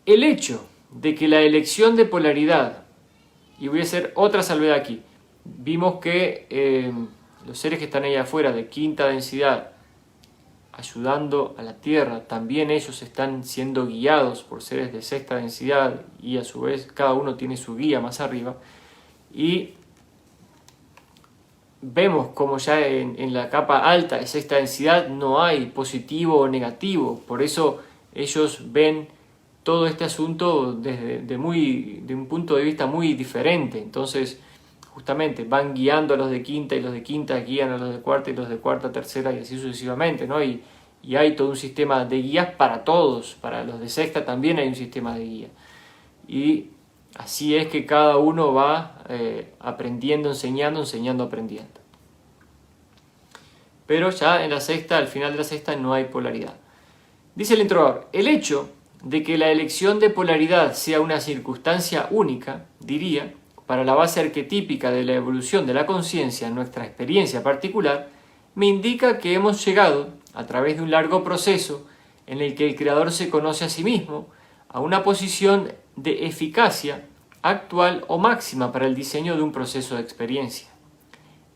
el hecho de que la elección de polaridad, y voy a hacer otra salvedad aquí, vimos que los seres que están ahí afuera de quinta densidad, ayudando a la Tierra, también ellos están siendo guiados por seres de sexta densidad y a su vez cada uno tiene su guía más arriba. Y vemos como ya en la capa alta de sexta densidad no hay positivo o negativo, por eso ellos ven todo este asunto de un punto de vista muy diferente. Entonces justamente van guiando a los de quinta y los de quinta guían a los de cuarta y los de cuarta, tercera y así sucesivamente, ¿no? Y hay todo un sistema de guías para todos, para los de sexta también hay un sistema de guía. Y así es que cada uno va aprendiendo, enseñando, aprendiendo. Pero ya en la sexta, al final de la sexta, no hay polaridad. Dice el introductor, el hecho de que la elección de polaridad sea una circunstancia única, diría, para la base arquetípica de la evolución de la conciencia en nuestra experiencia particular, me indica que hemos llegado, a través de un largo proceso en el que el creador se conoce a sí mismo, a una posición de eficacia actual o máxima para el diseño de un proceso de experiencia.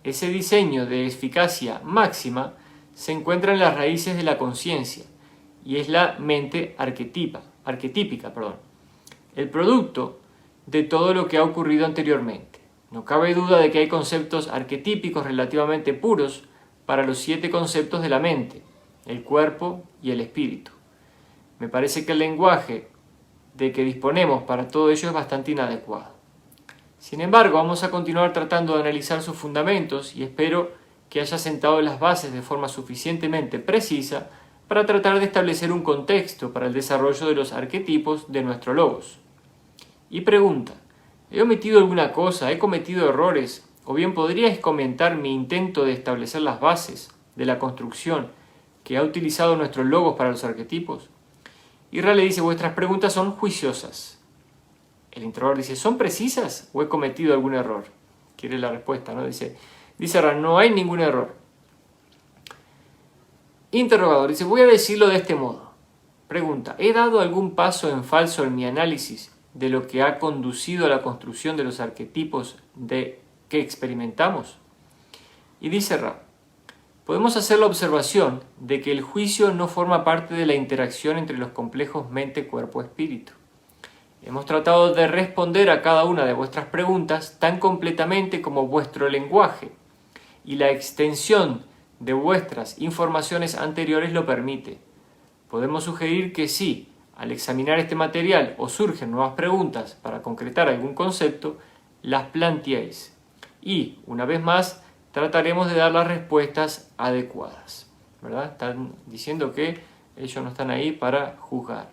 Ese diseño de eficacia máxima se encuentra en las raíces de la conciencia y es la mente arquetípica, el producto de todo lo que ha ocurrido anteriormente. No cabe duda de que hay conceptos arquetípicos relativamente puros para los 7 conceptos de la mente, el cuerpo y el espíritu. Me parece que el lenguaje de que disponemos para todo ello es bastante inadecuado. Sin embargo, vamos a continuar tratando de analizar sus fundamentos y espero que haya sentado las bases de forma suficientemente precisa para tratar de establecer un contexto para el desarrollo de los arquetipos de nuestro logos. Y pregunta, ¿he omitido alguna cosa? ¿He cometido errores? ¿O bien podríais comentar mi intento de establecer las bases de la construcción que ha utilizado nuestro logos para los arquetipos? Y Ra le dice, vuestras preguntas son juiciosas. El introductor dice, ¿son precisas o he cometido algún error? Quiere la respuesta, ¿no? Dice Ra, no hay ningún error. Interrogador, dice, voy a decirlo de este modo. Pregunta, ¿he dado algún paso en falso en mi análisis de lo que ha conducido a la construcción de los arquetipos que experimentamos? Y dice Ra, podemos hacer la observación de que el juicio no forma parte de la interacción entre los complejos mente, cuerpo, espíritu. Hemos tratado de responder a cada una de vuestras preguntas tan completamente como vuestro lenguaje y la extensión de vuestras informaciones anteriores lo permite. Podemos sugerir que si, al examinar este material, os surgen nuevas preguntas para concretar algún concepto, las planteéis. Y, una vez más, trataremos de dar las respuestas adecuadas. ¿Verdad? Están diciendo que ellos no están ahí para juzgar.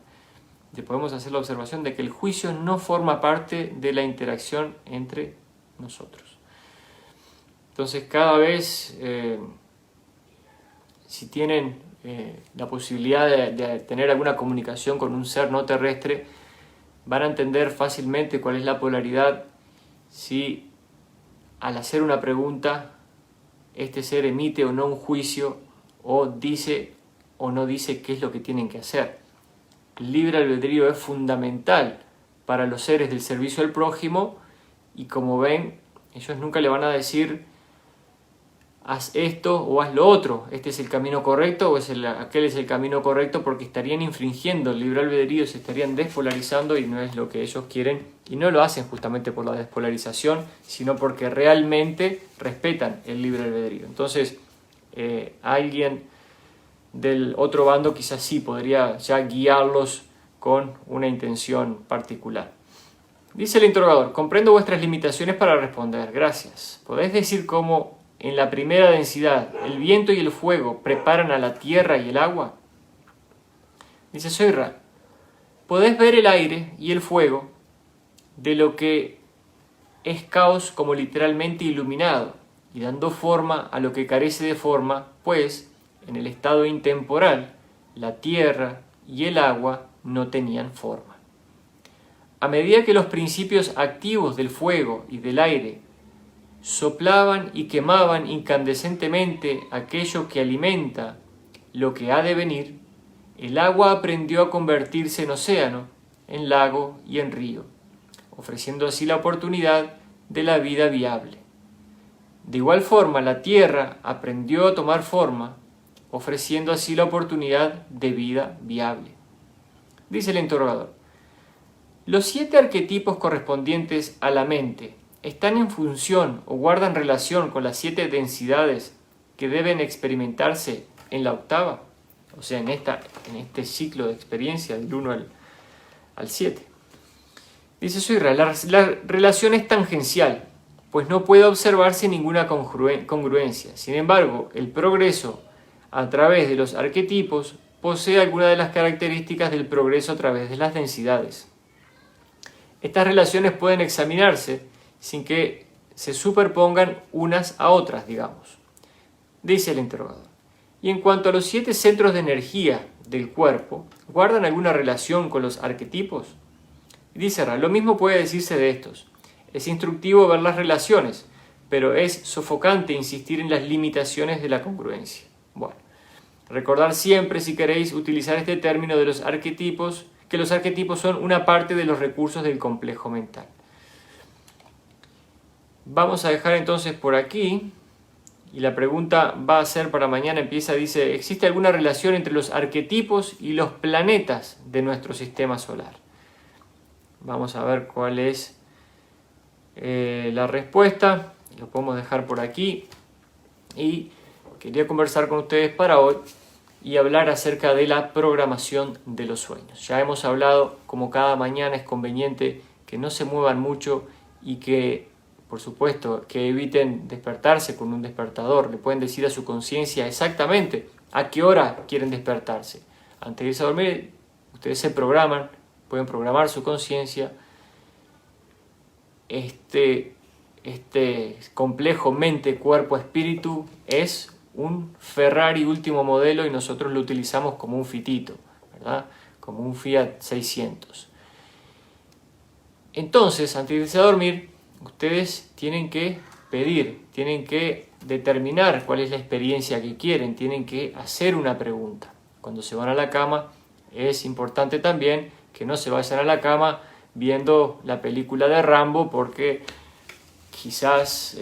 Podemos hacer la observación de que el juicio no forma parte de la interacción entre nosotros. Entonces, cada vez, si tienen la posibilidad de tener alguna comunicación con un ser no terrestre, van a entender fácilmente cuál es la polaridad si al hacer una pregunta este ser emite o no un juicio o dice o no dice qué es lo que tienen que hacer. El libre albedrío es fundamental para los seres del servicio al prójimo y como ven, ellos nunca le van a decir haz esto o haz lo otro, este es el camino correcto o aquel es el camino correcto, porque estarían infringiendo el libre albedrío, se estarían despolarizando y no es lo que ellos quieren, y no lo hacen justamente por la despolarización, sino porque realmente respetan el libre albedrío. Entonces, alguien del otro bando quizás sí podría ya guiarlos con una intención particular. Dice el interrogador, comprendo vuestras limitaciones para responder, gracias. ¿Podéis decir cómo en la primera densidad el viento y el fuego preparan a la tierra y el agua? Dice Soy Ra, podés ver el aire y el fuego de lo que es caos como literalmente iluminado y dando forma a lo que carece de forma, pues en el estado intemporal la tierra y el agua no tenían forma. A medida que los principios activos del fuego y del aire soplaban y quemaban incandescentemente aquello que alimenta lo que ha de venir, el agua aprendió a convertirse en océano, en lago y en río, ofreciendo así la oportunidad de la vida viable. De igual forma, la tierra aprendió a tomar forma, ofreciendo así la oportunidad de vida viable. Dice el interrogador, los 7 arquetipos correspondientes a la mente están en función o guardan relación con las 7 densidades que deben experimentarse en la octava, o sea, en este ciclo de experiencia del 1 al 7. Dice Soyra, la relación es tangencial, pues no puede observarse ninguna congruencia. Sin embargo, el progreso a través de los arquetipos posee algunas de las características del progreso a través de las densidades. Estas relaciones pueden examinarse sin que se superpongan unas a otras, digamos. Dice el interrogador. Y en cuanto a los 7 centros de energía del cuerpo, ¿guardan alguna relación con los arquetipos? Dice Ra, lo mismo puede decirse de estos. Es instructivo ver las relaciones, pero es sofocante insistir en las limitaciones de la congruencia. Bueno, recordar siempre, si queréis, utilizar este término de los arquetipos, que los arquetipos son una parte de los recursos del complejo mental. Vamos a dejar entonces por aquí, y la pregunta va a ser para mañana, dice, ¿existe alguna relación entre los arquetipos y los planetas de nuestro sistema solar? Vamos a ver cuál es la respuesta, lo podemos dejar por aquí, y quería conversar con ustedes para hoy y hablar acerca de la programación de los sueños. Ya hemos hablado, como cada mañana es conveniente que no se muevan mucho y que, por supuesto, que eviten despertarse con un despertador. Le pueden decir a su conciencia exactamente a qué hora quieren despertarse. Antes de irse a dormir, ustedes se programan, pueden programar su conciencia. Este complejo mente, cuerpo, espíritu es un Ferrari último modelo y nosotros lo utilizamos como un fitito, ¿verdad? Como un Fiat 600. Entonces, antes de irse a dormir, ustedes tienen que pedir, tienen que determinar cuál es la experiencia que quieren, tienen que hacer una pregunta. Cuando se van a la cama, es importante también que no se vayan a la cama viendo la película de Rambo, porque quizás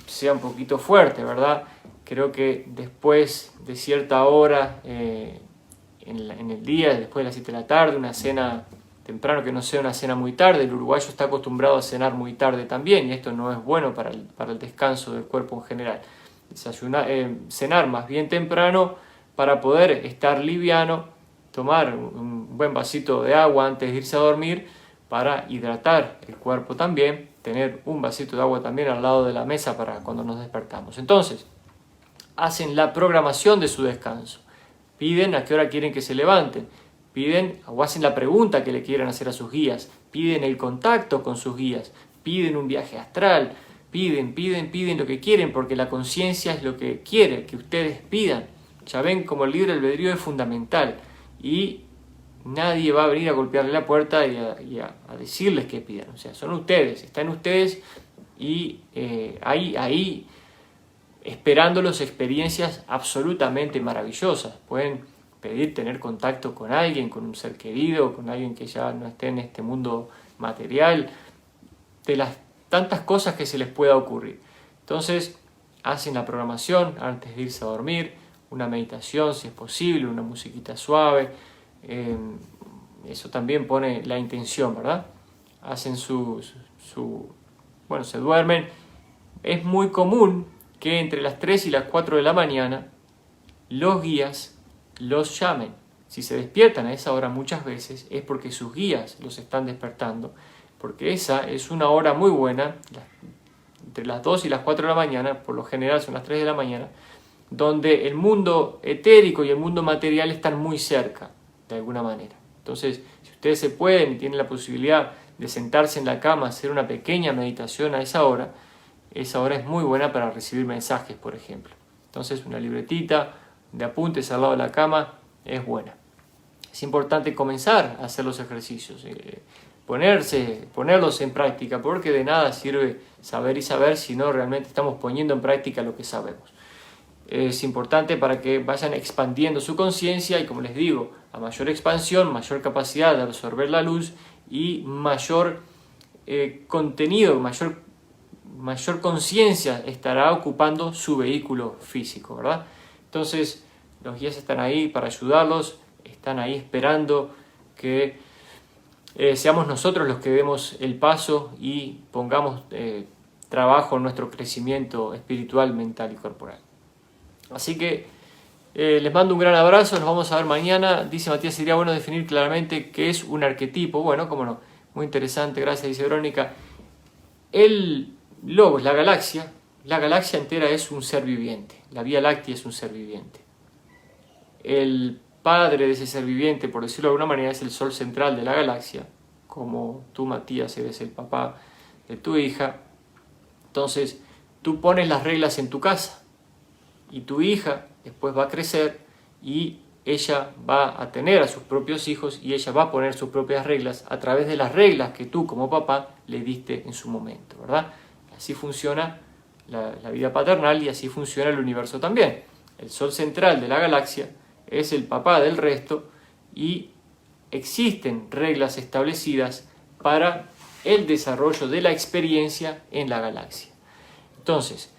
sea un poquito fuerte, ¿verdad? Creo que después de cierta hora en el día, después de las 7 de la tarde, una cena temprano, que no sea una cena muy tarde. El uruguayo está acostumbrado a cenar muy tarde también, y esto no es bueno para el descanso del cuerpo en general. Cenar más bien temprano para poder estar liviano, tomar un buen vasito de agua antes de irse a dormir para hidratar el cuerpo también, tener un vasito de agua también al lado de la mesa para cuando nos despertamos. Entonces, hacen la programación de su descanso, piden a qué hora quieren que se levanten, piden o hacen la pregunta que le quieran hacer a sus guías, piden el contacto con sus guías, piden un viaje astral, piden lo que quieren, porque la conciencia es lo que quiere que ustedes pidan. Ya ven como el libre albedrío es fundamental y nadie va a venir a golpearle la puerta y a decirles que pidan. O sea, son ustedes, están ustedes y ahí esperándolos experiencias absolutamente maravillosas. Pueden pedir tener contacto con alguien, con un ser querido, con alguien que ya no esté en este mundo material, de las tantas cosas que se les pueda ocurrir. Entonces, hacen la programación antes de irse a dormir, una meditación si es posible, una musiquita suave, eso también pone la intención, ¿verdad? Hacen se duermen. Es muy común que entre las 3 y las 4 de la mañana los guías los llamen. Si se despiertan a esa hora muchas veces es porque sus guías los están despertando, porque esa es una hora muy buena, entre las 2 y las 4 de la mañana, por lo general son las 3 de la mañana, donde el mundo etérico y el mundo material están muy cerca, de alguna manera. Entonces, si ustedes se pueden y tienen la posibilidad de sentarse en la cama, hacer una pequeña meditación a esa hora es muy buena para recibir mensajes, por ejemplo. Entonces, una libretita de apuntes al lado de la cama es buena. Es importante comenzar a hacer los ejercicios, ponerlos en práctica, porque de nada sirve saber si no realmente estamos poniendo en práctica lo que sabemos. Es importante para que vayan expandiendo su conciencia y, como les digo, a mayor expansión, mayor capacidad de absorber la luz y mayor contenido, mayor conciencia estará ocupando su vehículo físico, ¿verdad? Entonces, los guías están ahí para ayudarlos, están ahí esperando que seamos nosotros los que demos el paso y pongamos trabajo en nuestro crecimiento espiritual, mental y corporal. Así que les mando un gran abrazo, nos vamos a ver mañana. Dice Matías, sería bueno definir claramente qué es un arquetipo. Bueno, cómo no, muy interesante, gracias, dice Verónica. El Logos, la galaxia entera es un ser viviente, la Vía Láctea es un ser viviente. El padre de ese ser viviente, por decirlo de alguna manera, es el sol central de la galaxia, como tú, Matías, eres el papá de tu hija. Entonces, tú pones las reglas en tu casa y tu hija después va a crecer y ella va a tener a sus propios hijos y ella va a poner sus propias reglas a través de las reglas que tú como papá le diste en su momento, ¿verdad? Así funciona la vida paternal y así funciona el universo también. El sol central de la galaxia es el papá del resto y existen reglas establecidas para el desarrollo de la experiencia en la galaxia. Entonces,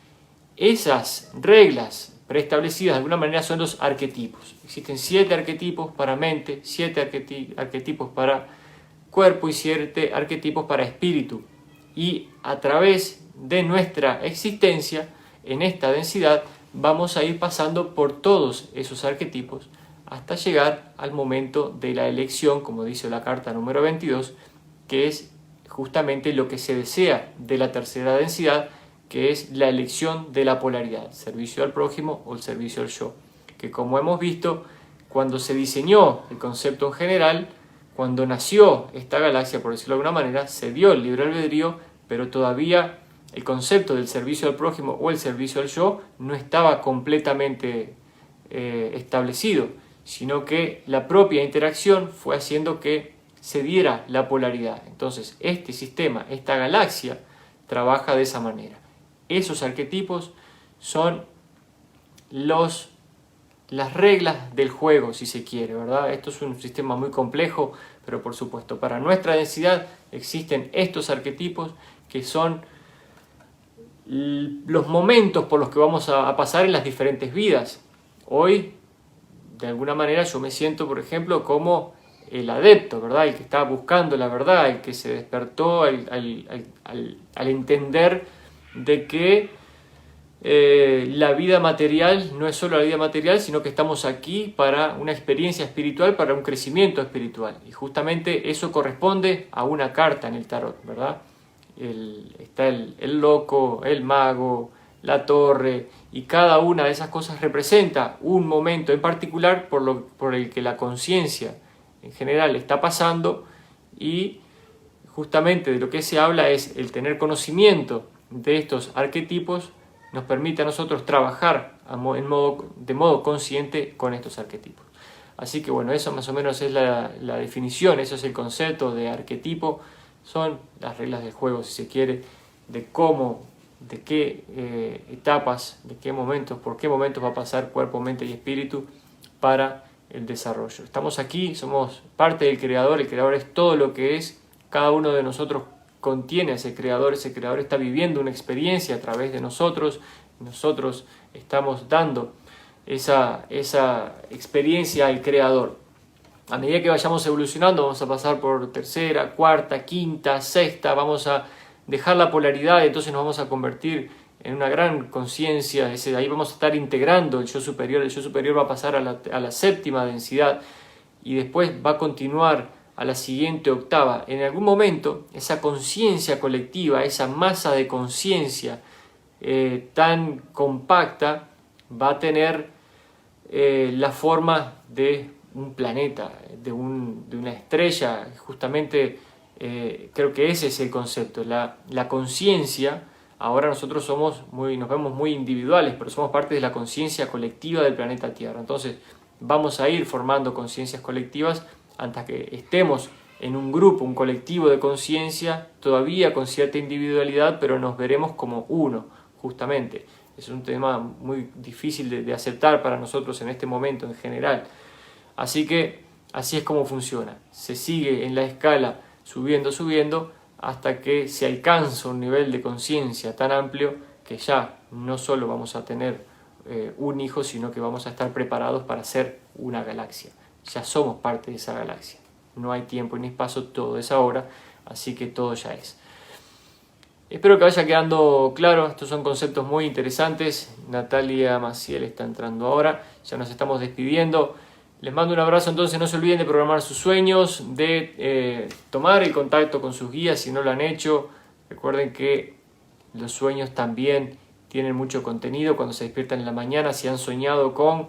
esas reglas preestablecidas de alguna manera son los arquetipos. Existen 7 arquetipos para mente, 7 arquetipos para cuerpo y 7 arquetipos para espíritu. Y a través de nuestra existencia en esta densidad vamos a ir pasando por todos esos arquetipos hasta llegar al momento de la elección, como dice la carta número 22, que es justamente lo que se desea de la tercera densidad, que es la elección de la polaridad, servicio al prójimo o el servicio al yo, que como hemos visto, cuando se diseñó el concepto en general, cuando nació esta galaxia, por decirlo de alguna manera, se dio el libre albedrío, pero todavía el concepto del servicio al prójimo o el servicio al yo no estaba completamente establecido, sino que la propia interacción fue haciendo que se diera la polaridad. Entonces, este sistema, esta galaxia, trabaja de esa manera. Esos arquetipos son las reglas del juego, si se quiere, ¿verdad? Esto es un sistema muy complejo, pero por supuesto, para nuestra densidad existen estos arquetipos que son los momentos por los que vamos a pasar en las diferentes vidas. Hoy, de alguna manera, yo me siento, por ejemplo, como el adepto, ¿verdad? El que está buscando la verdad, el que se despertó al entender de que la vida material no es solo la vida material, sino que estamos aquí para una experiencia espiritual, para un crecimiento espiritual. Y justamente eso corresponde a una carta en el tarot, ¿verdad? Está el loco, el mago, la torre, y cada una de esas cosas representa un momento en particular por el que la conciencia en general está pasando, y justamente de lo que se habla es el tener conocimiento de estos arquetipos nos permite a nosotros trabajar de modo consciente con estos arquetipos. Así que bueno, eso más o menos es la definición, eso es el concepto de arquetipo, son las reglas del juego, si se quiere, de cómo, de qué etapas, de qué momentos, por qué momentos va a pasar cuerpo, mente y espíritu para el desarrollo. Estamos aquí, somos parte del creador, el creador es todo lo que es, cada uno de nosotros contiene a ese creador está viviendo una experiencia a través de nosotros estamos dando esa experiencia al creador. A medida que vayamos evolucionando vamos a pasar por tercera, cuarta, quinta, sexta, vamos a dejar la polaridad y entonces nos vamos a convertir en una gran conciencia, ahí vamos a estar integrando el yo superior va a pasar a la séptima densidad y después va a continuar a la siguiente octava. En algún momento esa conciencia colectiva, esa masa de conciencia tan compacta va a tener la forma de un planeta, de una estrella. Justamente creo que ese es el concepto, la conciencia. Ahora nosotros nos vemos muy individuales, pero somos parte de la conciencia colectiva del planeta Tierra. Entonces vamos a ir formando conciencias colectivas hasta que estemos en un grupo, un colectivo de conciencia, todavía con cierta individualidad, pero nos veremos como uno, justamente. Es un tema muy difícil de aceptar para nosotros en este momento en general. Así que así es como funciona. Se sigue en la escala subiendo, hasta que se alcanza un nivel de conciencia tan amplio que ya no solo vamos a tener un hijo, sino que vamos a estar preparados para ser una galaxia. Ya somos parte de esa galaxia. no hay tiempo ni espacio, todo es ahora, así que todo ya es. Espero que vaya quedando claro, estos son conceptos muy interesantes. Natalia Maciel está entrando ahora, ya nos estamos despidiendo. Les mando un abrazo, entonces no se olviden de programar sus sueños, de tomar el contacto con sus guías si no lo han hecho. Recuerden que los sueños también tienen mucho contenido. Cuando se despiertan en la mañana, si han soñado con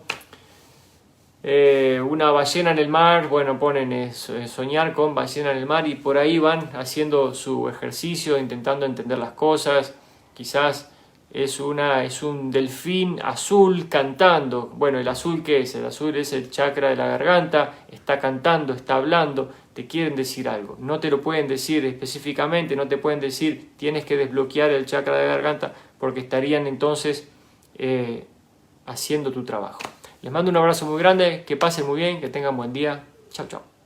una ballena en el mar, bueno, ponen soñar con ballena en el mar y por ahí van haciendo su ejercicio, intentando entender las cosas. Quizás es un delfín azul cantando. Bueno, ¿el azul qué es? El azul es el chakra de la garganta, está cantando, está hablando, te quieren decir algo. No te lo pueden decir específicamente, no te pueden decir tienes que desbloquear el chakra de la garganta porque estarían entonces haciendo tu trabajo. Les mando un abrazo muy grande, que pasen muy bien, que tengan buen día. Chao, chao.